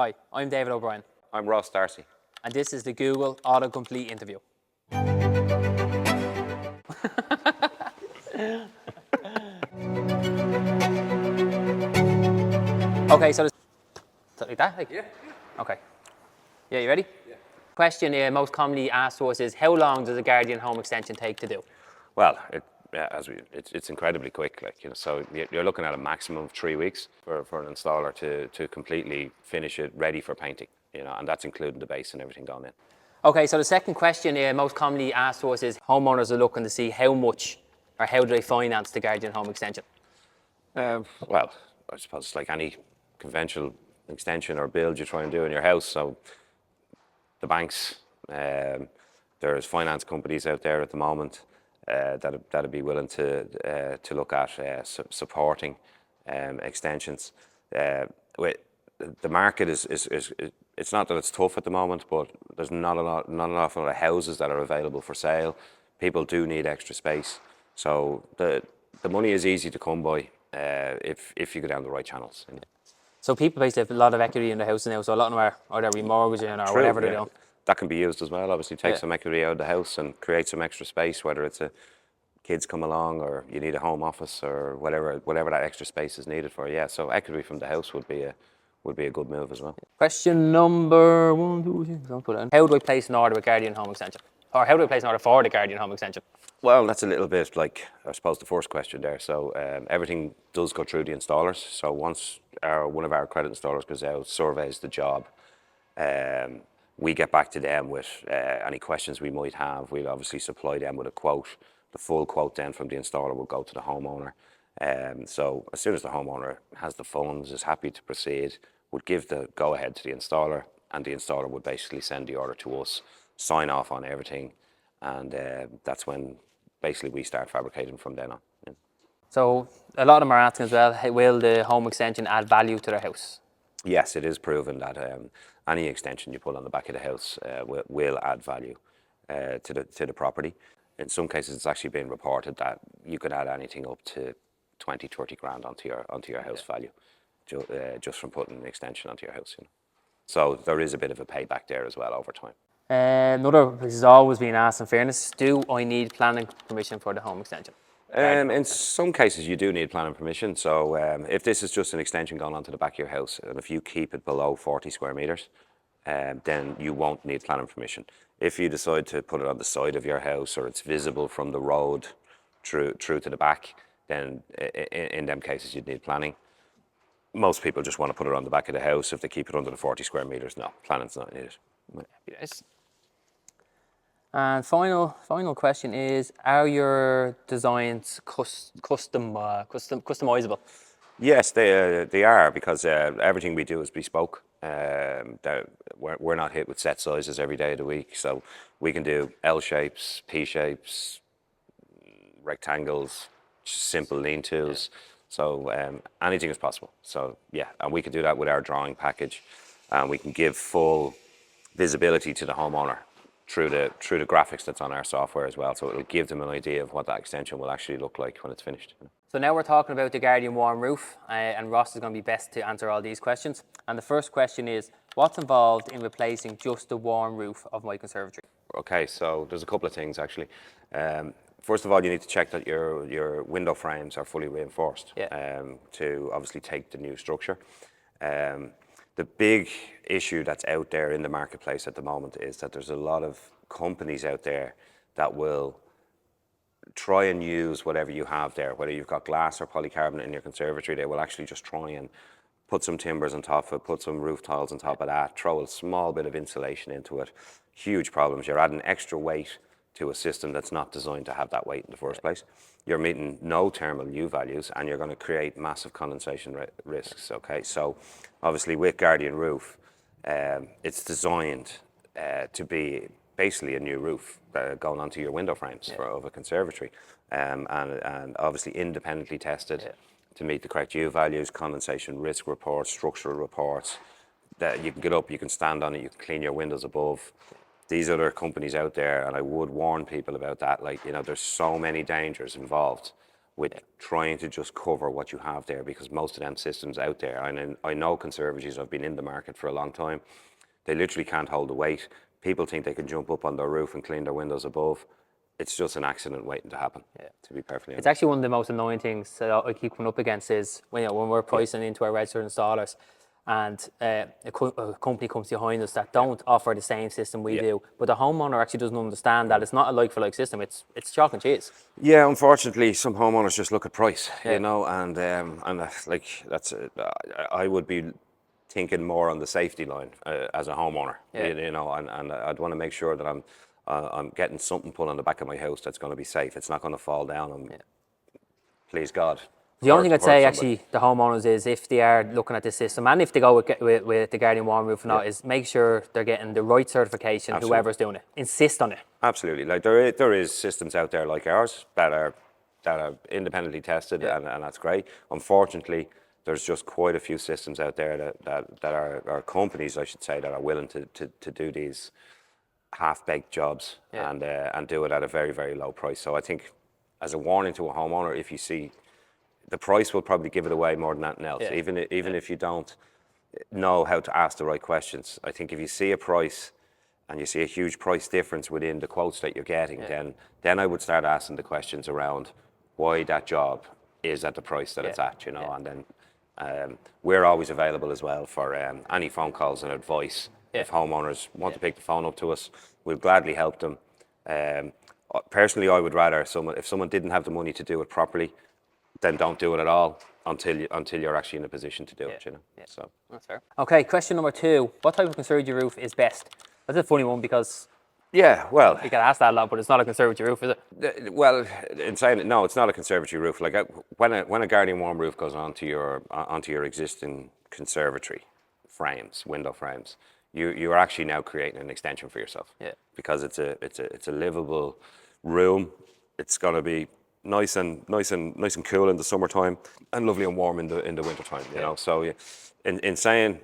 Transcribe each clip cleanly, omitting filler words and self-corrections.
Hi, I'm David O'Brien. I'm Ross Darcy. And this is the Google autocomplete interview. Okay, so like that? Yeah. Okay. Yeah, you ready? Yeah. Question most commonly asked to us is, how long does a Guardian home extension take to do? Well, it's incredibly quick. So you're looking at a maximum of 3 weeks for an installer to completely finish it, ready for painting. And that's including the base and everything gone in. Okay, so the second question most commonly asked to us is, homeowners are looking to see how much or how do they finance the Guardian home extension? Well, I suppose it's like any conventional extension or build you try and do in your house. So the banks, there's finance companies out there at the moment that'd be willing to look at supporting extensions. With the market is it's not that it's tough at the moment, but there's not an awful lot of houses that are available for sale. People do need extra space, so the money is easy to come by if you go down the right channels. So people basically have a lot of equity in the house now, so a lot of them are either remortgaging or whatever they're doing. That can be used as well. Obviously, take some equity out of the house and create some extra space, whether it's kids come along or you need a home office or whatever that extra space is needed for. Yeah, so equity from the house would be a good move as well. Question number 1, 2, 3. Don't put it in. How do I place an order with Guardian home extension? Or how do I place an order for the Guardian home extension? Well, that's a little bit like, I suppose, the first question there. So everything does go through the installers. So once one of our credit installers goes out, surveys the job, we get back to them with any questions we might have. We'll obviously supply them with a quote. The full quote then from the installer will go to the homeowner. So as soon as the homeowner has the funds, is happy to proceed, would give the go-ahead to the installer, and the installer would basically send the order to us, sign off on everything, and that's when basically we start fabricating from then on. Yeah. So a lot of them are asking as well, hey, will the home extension add value to their house? Yes, it is proven that any extension you put on the back of the house will add value to the property. In some cases, it's actually been reported that you could add anything up to 20, 30 grand onto your house value, just from putting an extension onto your house. So there is a bit of a payback there as well over time. Another, which has always been asked in fairness, do I need planning permission for the home extension? In some cases, you do need planning permission. So if this is just an extension going onto the back of your house, and if you keep it below 40 square meters, then you won't need planning permission. If you decide to put it on the side of your house or it's visible from the road through to the back, then in them cases you'd need planning. Most people just want to put it on the back of the house. If they keep it under the 40 square meters, no, planning's not needed. Yes. And final question is, are your designs customizable? Yes, they are, because everything we do is bespoke. We're not hit with set sizes every day of the week, so we can do L shapes, P shapes, rectangles, simple lean-tos. So anything is possible. So yeah, and we can do that with our drawing package, and we can give full visibility to the homeowner through the graphics that's on our software as well. So it'll give them an idea of what that extension will actually look like when it's finished. So now we're talking about the Guardian warm roof, and Ross is going to be best to answer all these questions. And the first question is, what's involved in replacing just the warm roof of my conservatory? Okay, so there's a couple of things actually. First of all, you need to check that your window frames are fully reinforced to obviously take the new structure. The big issue that's out there in the marketplace at the moment is that there's a lot of companies out there that will try and use whatever you have there, whether you've got glass or polycarbonate in your conservatory. They will actually just try and put some timbers on top of it, put some roof tiles on top of that, throw a small bit of insulation into it. Huge problems. You're adding extra weight to a system that's not designed to have that weight in the first place. You're meeting no thermal U values, and you're going to create massive condensation risks. Okay, so obviously with Guardian Roof, it's designed to be basically a new roof going onto your window frames of a conservatory, and obviously independently tested to meet the correct U values, condensation risk reports, structural reports. That you can get up, you can stand on it, you can clean your windows above. These other companies out there, and I would warn people about that, like, there's so many dangers involved with trying to just cover what you have there, because most of them systems out there, and I know conservatories have been in the market for a long time, they literally can't hold the weight. People think they can jump up on their roof and clean their windows above. It's just an accident waiting to happen, to be perfectly honest. It's actually one of the most annoying things that I keep coming up against is when, when we're pricing into our registered installers, and a company comes behind us that don't offer the same system we do, but the homeowner actually doesn't understand that it's not a like-for-like system, it's chalk and cheese. Yeah, unfortunately, some homeowners just look at price, you know, and like that's I would be thinking more on the safety line as a homeowner, you know, and I'd want to make sure that I'm getting something put on the back of my house that's going to be safe. It's not going to fall down and, please God. The only thing I'd say, actually, the homeowners is if they are looking at this system, and if they go with the Guardian Warm Roof or not, is make sure they're getting the right certification, whoever's doing it. Insist on it. Absolutely. Like there is systems out there like ours that are independently tested, and that's great. Unfortunately, there's just quite a few systems out there that are companies, I should say, that are willing to do these half-baked jobs and do it at a very, very low price. So I think, as a warning to a homeowner, if you see, the price will probably give it away more than anything else. Even if you don't know how to ask the right questions. I think if you see a price and you see a huge price difference within the quotes that you're getting, then I would start asking the questions around why that job is at the price that it's at, you know. And then we're always available as well for any phone calls and advice. If homeowners want to pick the phone up to us, we'll gladly help them. Personally, I would rather if someone didn't have the money to do it properly, then don't do it at all until you're actually in a position to do it, you know. So that's fair. Okay, question number 2: what type of conservatory roof is best? That's a funny one because you get asked that a lot, but it's not a conservatory roof, is it? Well, in saying it, no, it's not a conservatory roof. Like when a Guardian Warm Roof goes onto your existing conservatory frames, window frames, you are actually now creating an extension for yourself. Because it's a livable room. It's going to be nice and cool in the summertime and lovely and warm in the wintertime, you know. So in saying,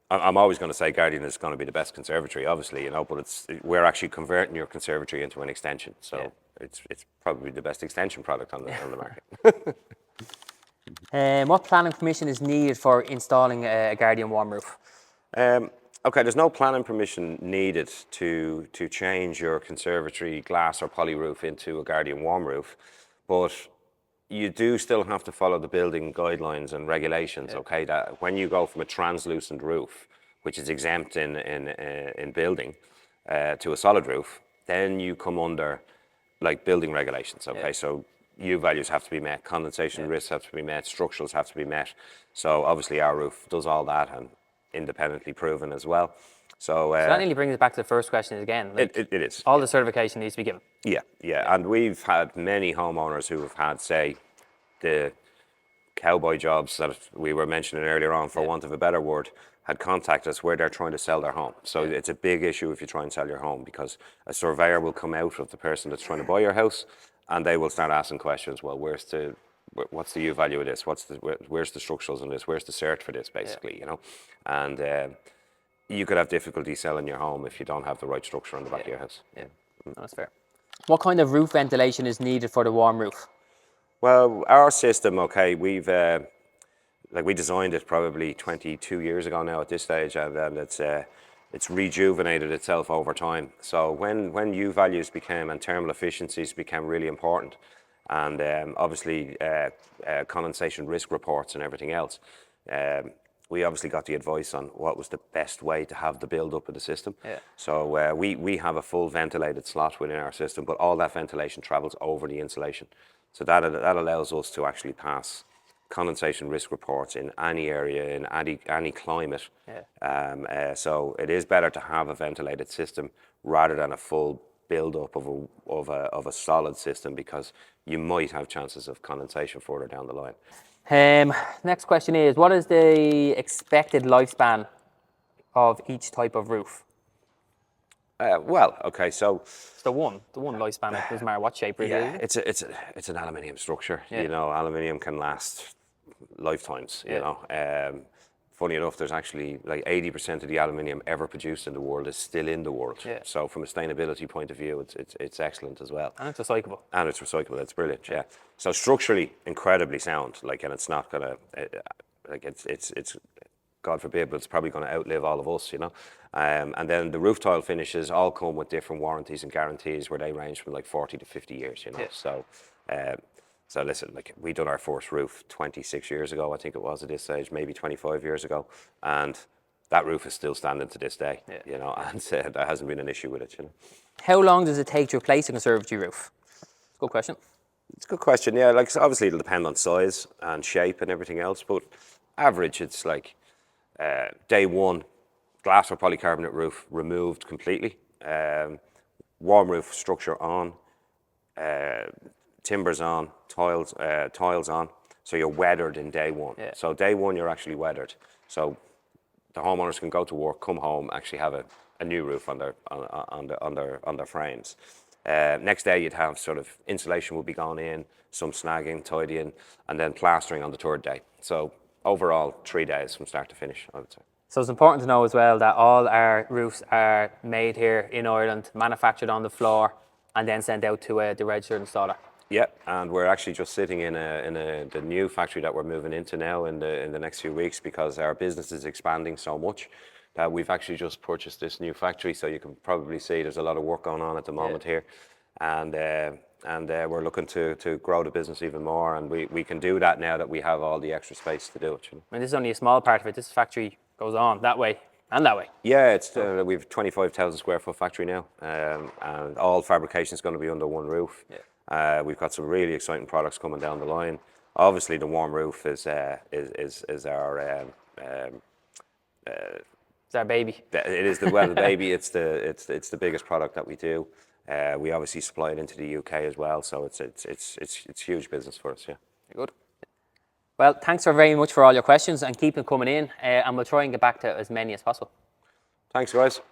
I'm always going to say Guardian is going to be the best conservatory, obviously, you know, but we're actually converting your conservatory into an extension. So it's probably the best extension product on the market. What planning permission is needed for installing a Guardian Warm Roof? Okay, there's no planning permission needed to change your conservatory glass or poly roof into a Guardian Warm Roof, but you do still have to follow the building guidelines and regulations, okay? That when you go from a translucent roof, which is exempt in building, to a solid roof, then you come under like building regulations, okay? So U values have to be met, condensation risks have to be met, structurals have to be met. So obviously our roof does all that and independently proven as well. So that nearly brings it back to the first question again. Like, it is. All the certification needs to be given. Yeah. And we've had many homeowners who have had, say, the cowboy jobs that we were mentioning earlier on, for want of a better word, had contacted us where they're trying to sell their home. So it's a big issue if you try and sell your home, because a surveyor will come out of the person that's trying to buy your house, and they will start asking questions. Well, what's the U value of this? Where's the structurals in this? Where's the cert for this, basically, you know? And you could have difficulty selling your home if you don't have the right structure on the back of your house. That's fair. What kind of roof ventilation is needed for the warm roof? Well, our system, okay, we designed it probably 22 years ago now at this stage, and it's rejuvenated itself over time. So when U values and thermal efficiencies became really important, and obviously condensation risk reports and everything else, we obviously got the advice on what was the best way to have the build-up of the system. So we have a full ventilated slot within our system, but all that ventilation travels over the insulation. So that allows us to actually pass condensation risk reports in any area, in any climate. So it is better to have a ventilated system rather than a full build-up of a solid system, because you might have chances of condensation further down the line. Next question is, what is the expected lifespan of each type of roof? Well, okay, so it's the one lifespan. It doesn't matter what shape really. It's an aluminium structure. You know, aluminium can last lifetimes. You know, funny enough, there's actually like 80% of the aluminium ever produced in the world is still in the world. Yeah. So from a sustainability point of view, it's excellent as well. And it's recyclable. And it's recyclable. It's brilliant. Yeah. So structurally, incredibly sound. Like, and it's not gonna, like, it's God forbid, but it's probably going to outlive all of us, you know. And then the roof tile finishes all come with different warranties and guarantees, where they range from like 40 to 50 years, you know. Yeah. So listen, like, we done our first roof 26 years ago, I think it was at this stage, maybe 25 years ago, and that roof is still standing to this day, you know, and there hasn't been an issue with it, you know. How long does it take to replace a conservatory roof? Good question. It's a good question, yeah. Like, so obviously it'll depend on size and shape and everything else, but average, it's like day one, glass or polycarbonate roof removed completely, warm roof structure on, timbers on, tiles on, so you're weathered in day one. Yeah. So day one, you're actually weathered. So the homeowners can go to work, come home, actually have a new roof on their frames. Next day, you'd have sort of insulation will be gone in, some snagging, tidying, and then plastering on the third day. So overall, 3 days from start to finish, I would say. So it's important to know as well that all our roofs are made here in Ireland, manufactured on the floor, and then sent out to the registered installer. Yeah, and we're actually just sitting in the new factory that we're moving into now in the next few weeks, because our business is expanding so much that we've actually just purchased this new factory. So you can probably see there's a lot of work going on at the moment here, and we're looking to grow the business even more, and we can do that now that we have all the extra space to do it. You know? And this is only a small part of it. This factory goes on that way and that way. Yeah, it's we've 25,000 square foot factory now, and all fabrication is going to be under one roof. Yeah. We've got some really exciting products coming down the line. Obviously, the warm roof is our It's our baby. it is the baby. It's the biggest product that we do. We obviously supply it into the UK as well, so it's huge business for us. Yeah. Very good. Well, thanks very much for all your questions, and keep them coming in, and we'll try and get back to as many as possible. Thanks, guys.